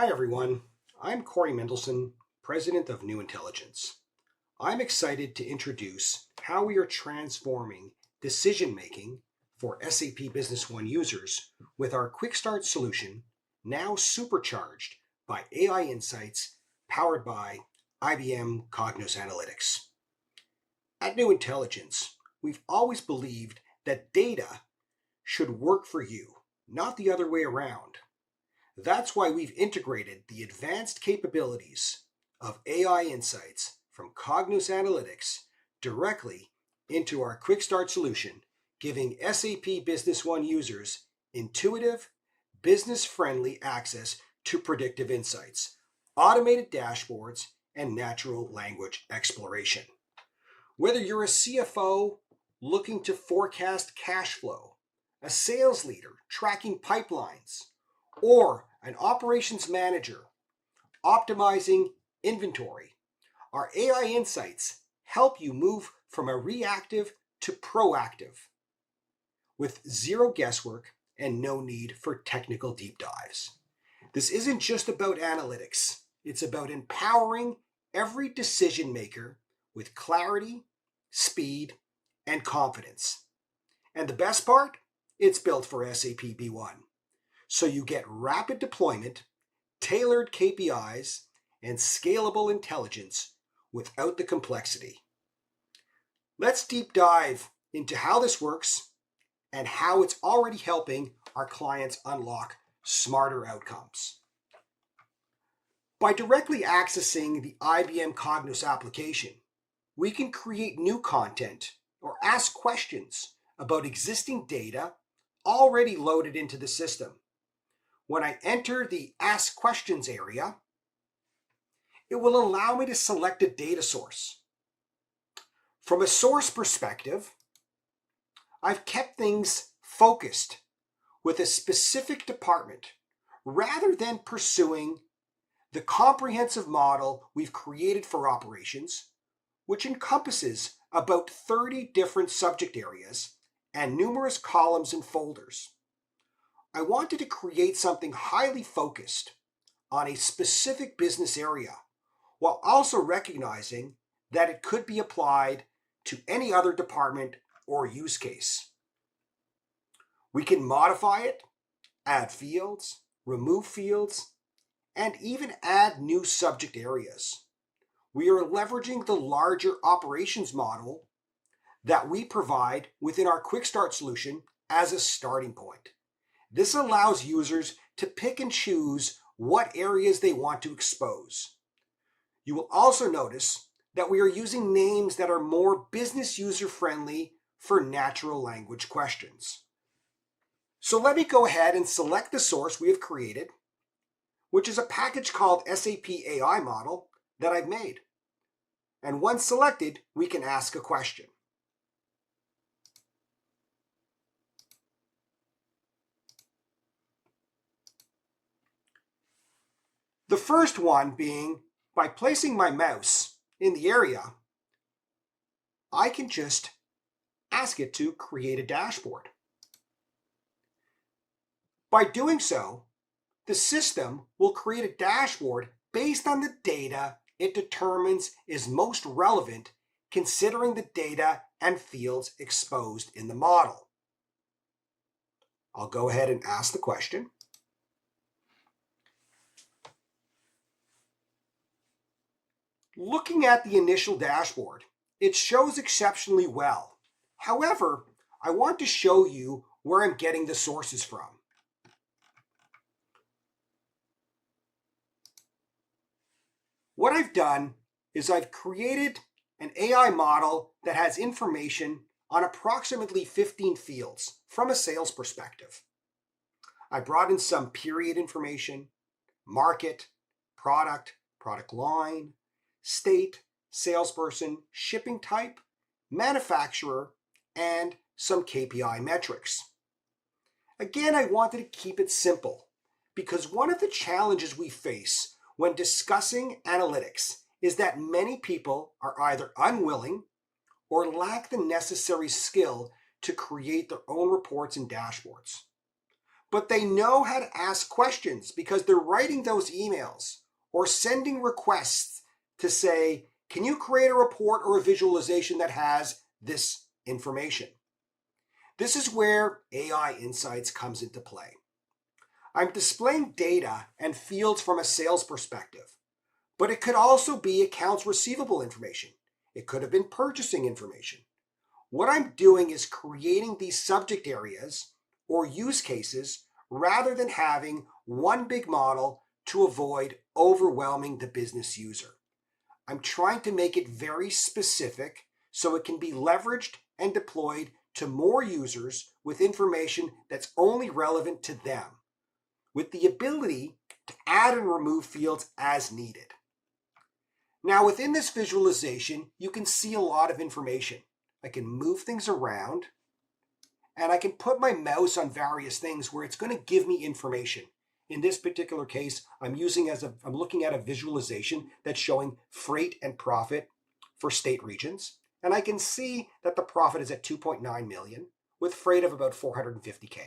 Hi everyone, I'm Corey Mendelson, President of New Intelligence. I'm excited to introduce how we are transforming decision making for SAP Business One users with our QuickStart solution, now supercharged by AI insights powered by IBM Cognos Analytics. At New Intelligence, we've always believed that data should work for you, not the other way around. That's why we've integrated the advanced capabilities of AI insights from Cognos Analytics directly into our QuickStart solution, giving SAP Business One users intuitive, business-friendly access to predictive insights, automated dashboards, and natural language exploration. Whether you're a CFO looking to forecast cash flow, a sales leader tracking pipelines, or an operations manager optimizing inventory, our AI insights help you move from a reactive to proactive with zero guesswork and no need for technical deep dives. This isn't just about analytics. It's about empowering every decision maker with clarity, speed, and confidence. And the best part? It's built for SAP B1. So you get rapid deployment, tailored KPIs, and scalable intelligence without the complexity. Let's deep dive into how this works and how it's already helping our clients unlock smarter outcomes. By directly accessing the IBM Cognos application, we can create new content or ask questions about existing data already loaded into the system. When I enter the Ask Questions area, it will allow me to select a data source. From a source perspective, I've kept things focused with a specific department rather than pursuing the comprehensive model we've created for operations, which encompasses about 30 different subject areas and numerous columns and folders. I wanted to create something highly focused on a specific business area, while also recognizing that it could be applied to any other department or use case. We can modify it, add fields, remove fields, and even add new subject areas. We are leveraging the larger operations model that we provide within our QuickStart solution as a starting point. This allows users to pick and choose what areas they want to expose. You will also notice that we are using names that are more business user friendly for natural language questions. So let me go ahead and select the source we have created, which is a package called SAP AI Model that I've made. And once selected, we can ask a question. The first one being, by placing my mouse in the area, I can just ask it to create a dashboard. By doing so, the system will create a dashboard based on the data it determines is most relevant, considering the data and fields exposed in the model. I'll go ahead and ask the question. Looking at the initial dashboard, it shows exceptionally well. However, I want to show you where I'm getting the sources from. What I've done is I've created an AI model that has information on approximately 15 fields from a sales perspective. I brought in some period information, market, product line, state, salesperson, shipping type, manufacturer, and some KPI metrics. Again, I wanted to keep it simple because one of the challenges we face when discussing analytics is that many people are either unwilling or lack the necessary skill to create their own reports and dashboards. but they know how to ask questions because they're writing those emails or sending requests to say, can you create a report or a visualization that has this information? This is where AI Insights comes into play. I'm displaying data and fields from a sales perspective, but it could also be accounts receivable information. It could have been purchasing information. What I'm doing is creating these subject areas or use cases rather than having one big model to avoid overwhelming the business user. I'm trying to make it very specific so it can be leveraged and deployed to more users with information that's only relevant to them, with the ability to add and remove fields as needed. Now, within this visualization, you can see a lot of information. I can move things around, and I can put my mouse on various things where it's going to give me information. In this particular case, I'm looking at a visualization that's showing freight and profit for state regions, and I can see that the profit is at 2.9 million with freight of about 450K.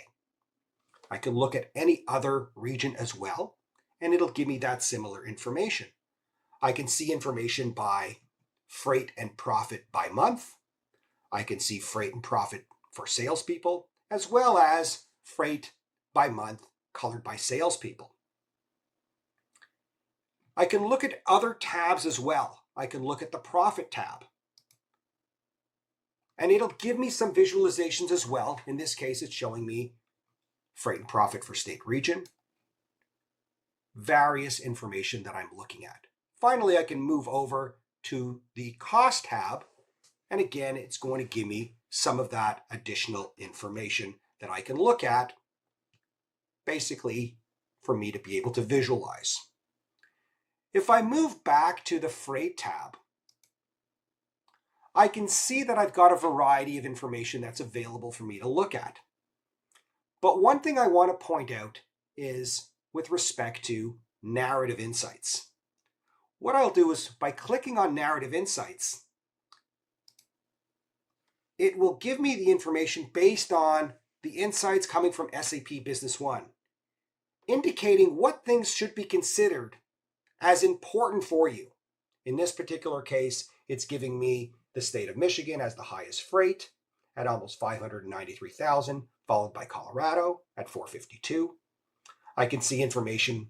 I can look at any other region as well, and it'll give me that similar information. I can see information by freight and profit by month. I can see freight and profit for salespeople, as well as freight by month colored by salespeople. I can look at other tabs as well. I can look at the profit tab. And it'll give me some visualizations as well. In this case, it's showing me freight and profit for state region, various information that I'm looking at. Finally, I can move over to the cost tab. And again, it's going to give me some of that additional information that I can look at, basically for me to be able to visualize. If I move back to the freight tab, I can see that I've got a variety of information that's available for me to look at. But one thing I want to point out is with respect to narrative insights. What I'll do is by clicking on narrative insights, it will give me the information based on the insights coming from SAP Business One, indicating what things should be considered as important for you. In this particular case, it's giving me the state of Michigan as the highest freight at almost 593,000, followed by Colorado at 452. I can see information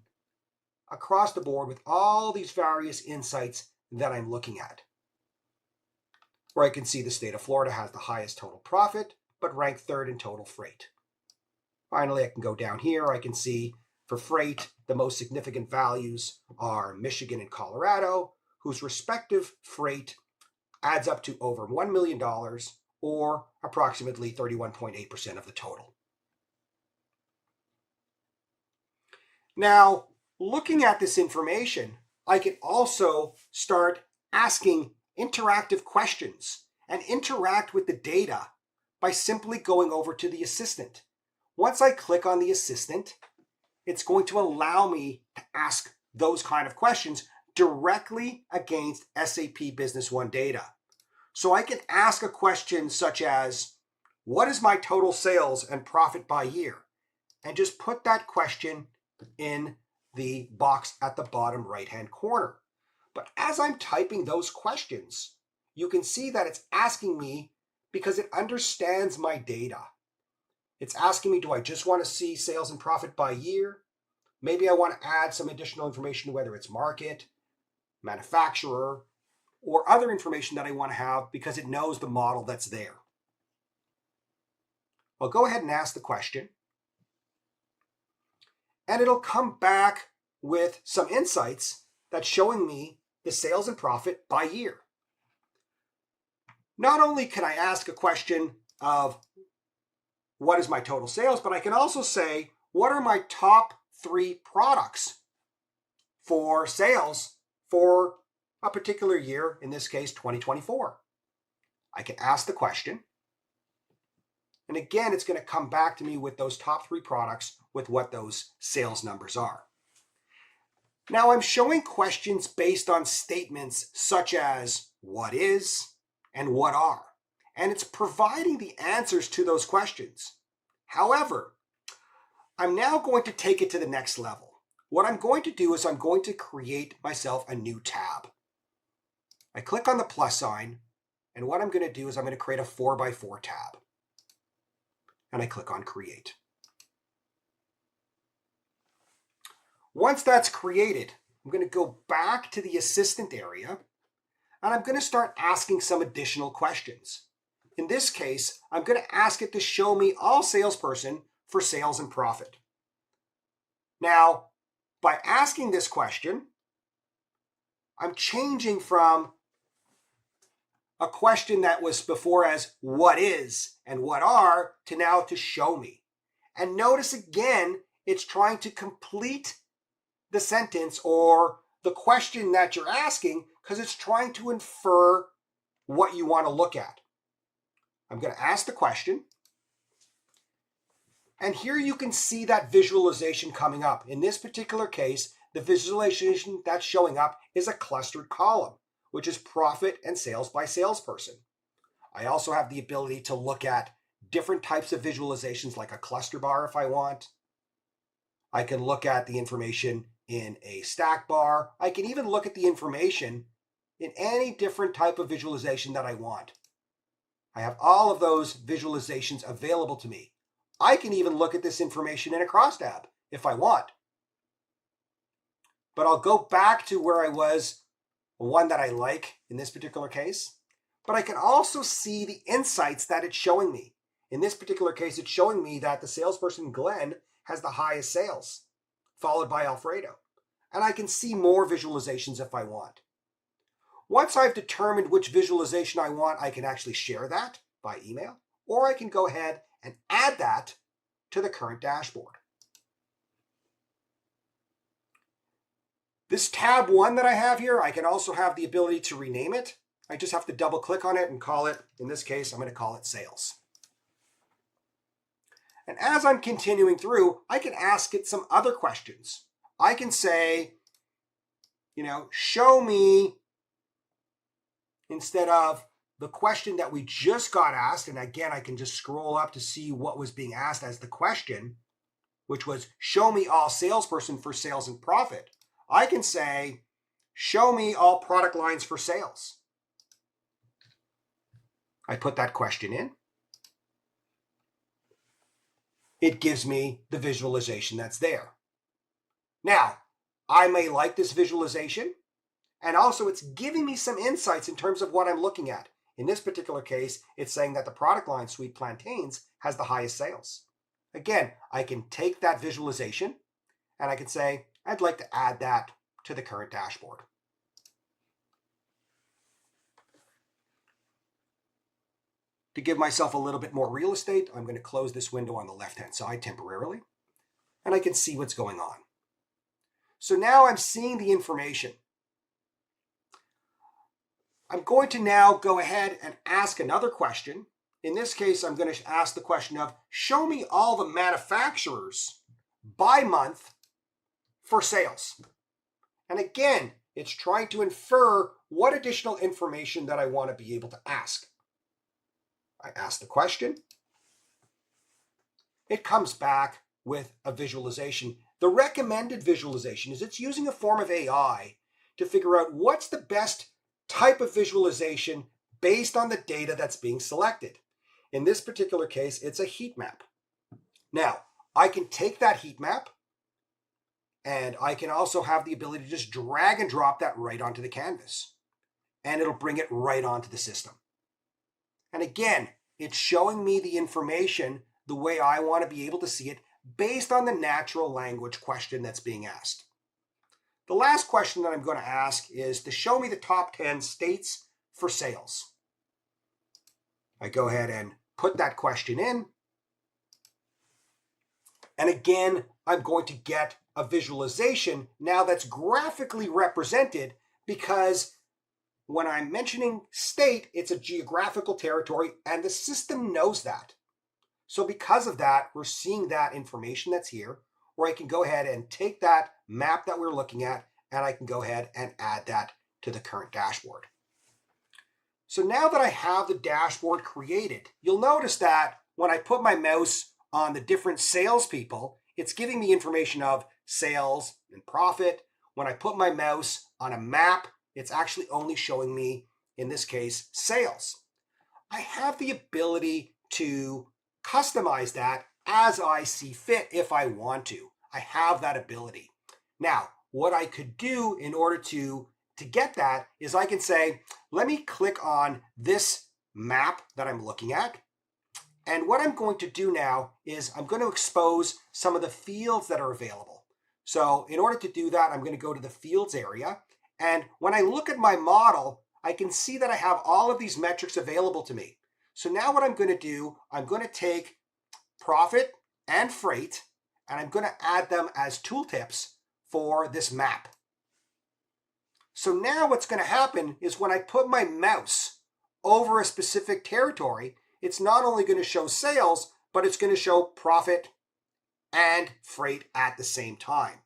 across the board with all these various insights that I'm looking at. Where I can see the state of Florida has the highest total profit, but ranked third in total freight. Finally, I can go down here. I can see for freight, the most significant values are Michigan and Colorado, whose respective freight adds up to over $1 million or approximately 31.8% of the total. Now, looking at this information, I can also start asking interactive questions and interact with the data by simply going over to the assistant. Once I click on the assistant, it's going to allow me to ask those kind of questions directly against SAP Business One data. So I can ask a question such as, what is my total sales and profit by year? And just put that question in the box at the bottom right-hand corner. But as I'm typing those questions, you can see that it's asking me because it understands my data. It's asking me, do I just want to see sales and profit by year? Maybe I want to add some additional information, whether it's market, manufacturer, or other information that I want to have because it knows the model that's there. I'll go ahead and ask the question, and it'll come back with some insights that's showing me the sales and profit by year. Not only can I ask a question of what is my total sales, but I can also say, what are my top 3 products for sales for a particular year, in this case, 2024. I can ask the question. And again, it's going to come back to me with those top 3 products with what those sales numbers are. Now I'm showing questions based on statements such as what is and what are, and it's providing the answers to those questions. However, I'm now going to take it to the next level. What I'm going to do is I'm going to create myself a new tab. I click on the plus sign, and what I'm going to do is I'm going to create a 4x4 tab. And I click on create. Once that's created, I'm going to go back to the assistant area, and I'm going to start asking some additional questions. In this case, I'm going to ask it to show me all salesperson for sales and profit. Now, by asking this question, I'm changing from a question that was before as what is and what are to now to show me. And notice again, it's trying to complete the sentence or the question that you're asking because it's trying to infer what you want to look at. I'm going to ask the question. And here you can see that visualization coming up. In this particular case, the visualization that's showing up is a clustered column, which is profit and sales by salesperson. I also have the ability to look at different types of visualizations like a cluster bar if I want. I can look at the information in a stack bar. I can even look at the information in any different type of visualization that I want. I have all of those visualizations available to me. I can even look at this information in a cross tab if I want. But I'll go back to where I was, one that I like in this particular case. But I can also see the insights that it's showing me. In this particular case, it's showing me that the salesperson Glenn has the highest sales, followed by Alfredo. And I can see more visualizations if I want. Once I've determined which visualization I want, I can actually share that by email, or I can go ahead and add that to the current dashboard. This tab 1 that I have here, I can also have the ability to rename it. I just have to double click on it and call it, in this case, I'm going to call it sales. And as I'm continuing through, I can ask it some other questions. I can say, show me, instead of the question that we just got asked, and again, I can just scroll up to see what was being asked as the question, which was show me all salesperson for sales and profit. I can say, show me all product lines for sales. I put that question in. It gives me the visualization that's there. Now, I may like this visualization, and also it's giving me some insights in terms of what I'm looking at. In this particular case, it's saying that the product line Sweet Plantains has the highest sales. Again, I can take that visualization and I can say, I'd like to add that to the current dashboard. To give myself a little bit more real estate, I'm going to close this window on the left-hand side temporarily, and I can see what's going on. So now I'm seeing the information. I'm going to now go ahead and ask another question. In this case, I'm going to ask the question of, show me all the manufacturers by month for sales. And again, it's trying to infer what additional information that I want to be able to ask. I ask the question. It comes back with a visualization. The recommended visualization is it's using a form of AI to figure out what's the best type of visualization based on the data that's being selected. In this particular case, it's a heat map. Now, I can take that heat map and I can also have the ability to just drag and drop that right onto the canvas, and it'll bring it right onto the system. And again, it's showing me the information the way I want to be able to see it based on the natural language question that's being asked. The last question that I'm going to ask is to show me the top 10 states for sales. I go ahead and put that question in. And again, I'm going to get a visualization now that's graphically represented, because when I'm mentioning state, it's a geographical territory and the system knows that. So because of that, we're seeing that information that's here, where I can go ahead and take that map that we're looking at and I can go ahead and add that to the current dashboard. So now that I have the dashboard created, you'll notice that when I put my mouse on the different salespeople, it's giving me information of sales and profit. When I put my mouse on a map, it's actually only showing me, in this case, sales. I have the ability to customize that as I see fit if I want to. I have that ability. Now, what I could do in order to get that is I can say, let me click on this map that I'm looking at. And what I'm going to do now is I'm going to expose some of the fields that are available. So in order to do that, I'm going to go to the fields area. And when I look at my model, I can see that I have all of these metrics available to me. So now what I'm going to do, I'm going to take profit and freight, and I'm going to add them as tooltips for this map. So now what's going to happen is when I put my mouse over a specific territory, it's not only going to show sales, but it's going to show profit and freight at the same time.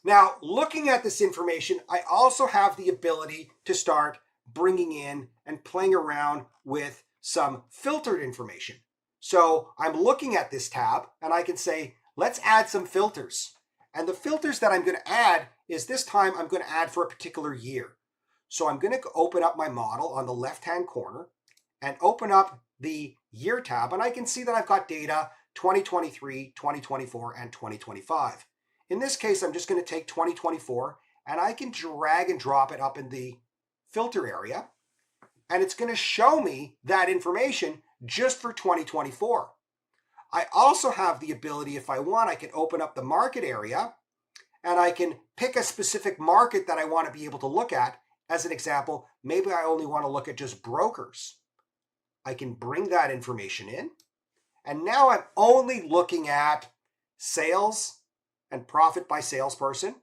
Now, looking at this information, I also have the ability to start bringing in and playing around with some filtered information. So I'm looking at this tab and I can say, let's add some filters. And the filters that I'm going to add is this time I'm going to add for a particular year. So I'm going to open up my model on the left-hand corner and open up the year tab, and I can see that I've got data 2023, 2024, and 2025. In this case, I'm just going to take 2024 and I can drag and drop it up in the filter area, and it's going to show me that information just for 2024. I also have the ability, if I want, I can open up the market area and I can pick a specific market that I want to be able to look at. As an example, maybe I only want to look at just brokers. I can bring that information in, and now I'm only looking at sales and profit by salesperson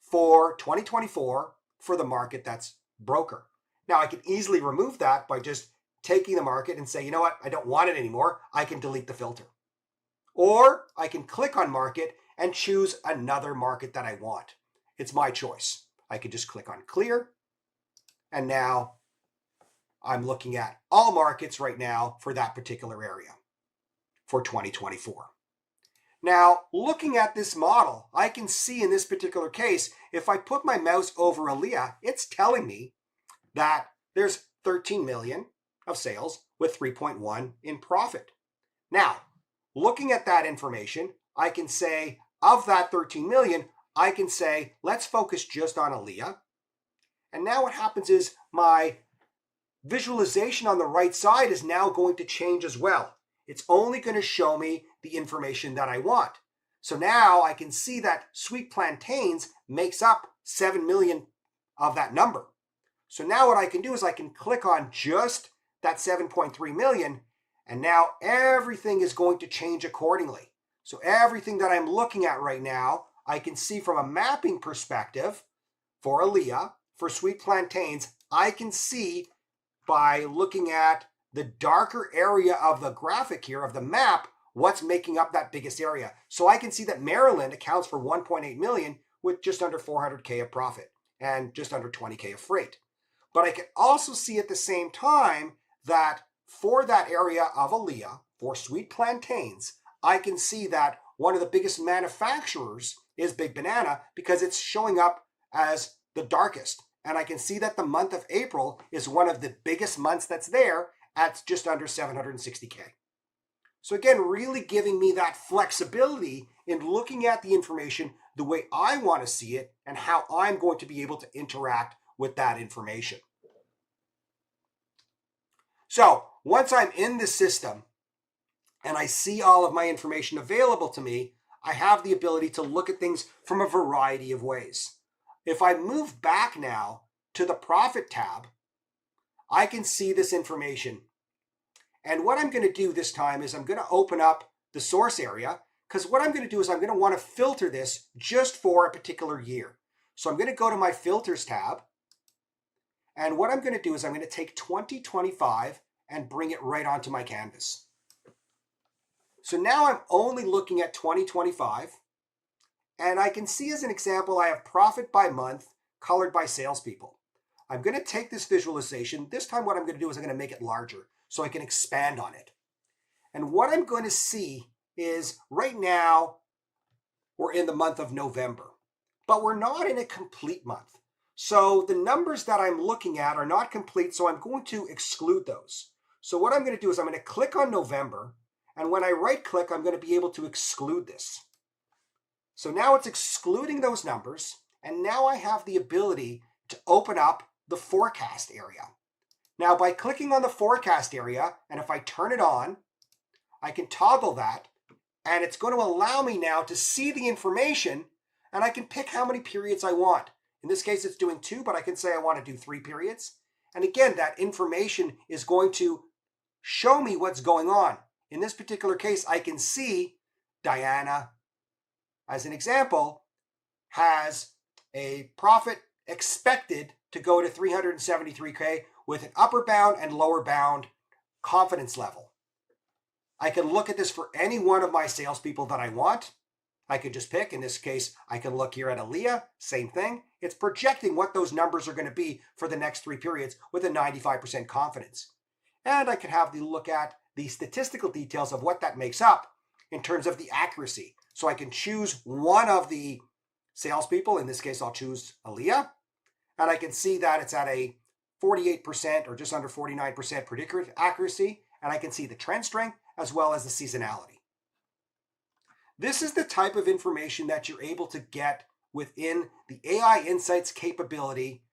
for 2024 for the market that's broker. Now I can easily remove that by just taking the market and say, you know what, I don't want it anymore. I can delete the filter. Or I can click on market and choose another market that I want. It's my choice. I can just click on clear, and now I'm looking at all markets right now for that particular area for 2024. Now, looking at this model, I can see in this particular case, if I put my mouse over EMEA, it's telling me that there's 13 million of sales with 3.1 in profit. Now, looking at that information, I can say of that 13 million, I can say, let's focus just on EMEA. And now what happens is my visualization on the right side is now going to change as well. It's only going to show me the information that I want. So now I can see that sweet plantains makes up 7 million of that number. So now what I can do is I can click on just that 7.3 million, and now everything is going to change accordingly. So everything that I'm looking at right now, I can see from a mapping perspective for EMEA, for sweet plantains, I can see by looking at the darker area of the graphic here, of the map, what's making up that biggest area. So I can see that Maryland accounts for 1.8 million with just under 400K of profit and just under 20K of freight. But I can also see at the same time that for that area of EMEA, for sweet plantains, I can see that one of the biggest manufacturers is Big Banana because it's showing up as the darkest. And I can see that the month of April is one of the biggest months that's there at just under 760K. So again, really giving me that flexibility in looking at the information the way I want to see it and how I'm going to be able to interact with that information. So once I'm in the system and I see all of my information available to me, I have the ability to look at things from a variety of ways. If I move back now to the profit tab, I can see this information. And what I'm going to do this time is I'm going to open up the source area, because what I'm going to do is I'm going to want to filter this just for a particular year. So I'm going to go to my filters tab. And what I'm going to do is I'm going to take 2025 and bring it right onto my canvas. So now I'm only looking at 2025. And I can see as an example, I have profit by month colored by salespeople. I'm going to take this visualization. This time what I'm going to do is I'm going to make it larger so I can expand on it. And what I'm going to see is right now we're in the month of November, but we're not in a complete month. So the numbers that I'm looking at are not complete, so I'm going to exclude those. So what I'm going to do is I'm going to click on November, and when I right click, I'm going to be able to exclude this. So now it's excluding those numbers, and now I have the ability to open up the forecast area. Now by clicking on the forecast area, and if I turn it on, I can toggle that, and it's going to allow me now to see the information, and I can pick how many periods I want. In this case, it's doing 2, but I can say I want to do 3 periods. And again, that information is going to show me what's going on. In this particular case, I can see Diana, as an example, has a profit expected to go to 373K with an upper bound and lower bound confidence level. I can look at this for any one of my salespeople that I want. I could just pick, in this case, I can look here at Aaliyah, same thing. It's projecting what those numbers are going to be for the next 3 periods with a 95% confidence. And I can have the look at the statistical details of what that makes up in terms of the accuracy. So I can choose one of the salespeople, in this case I'll choose Aaliyah, and I can see that it's at a 48% or just under 49% predictor accuracy, and I can see the trend strength as well as the seasonality. This is the type of information that you're able to get within the AI Insights capability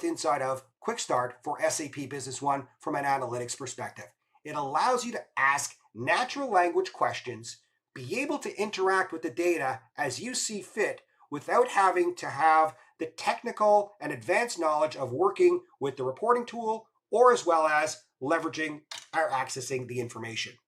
inside of QuickStart for SAP Business One from an analytics perspective. It allows you to ask natural language questions, be able to interact with the data as you see fit without having to have the technical and advanced knowledge of working with the reporting tool or as well as leveraging or accessing the information.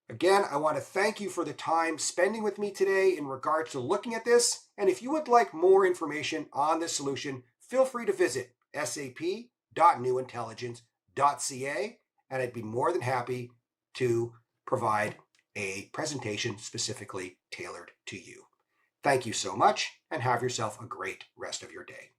Again, I want to thank you for the time spending with me today in regards to looking at this. And if you would like more information on this solution, feel free to visit sap.newintelligence.ca, and I'd be more than happy to provide a presentation specifically tailored to you. Thank you so much, and have yourself a great rest of your day.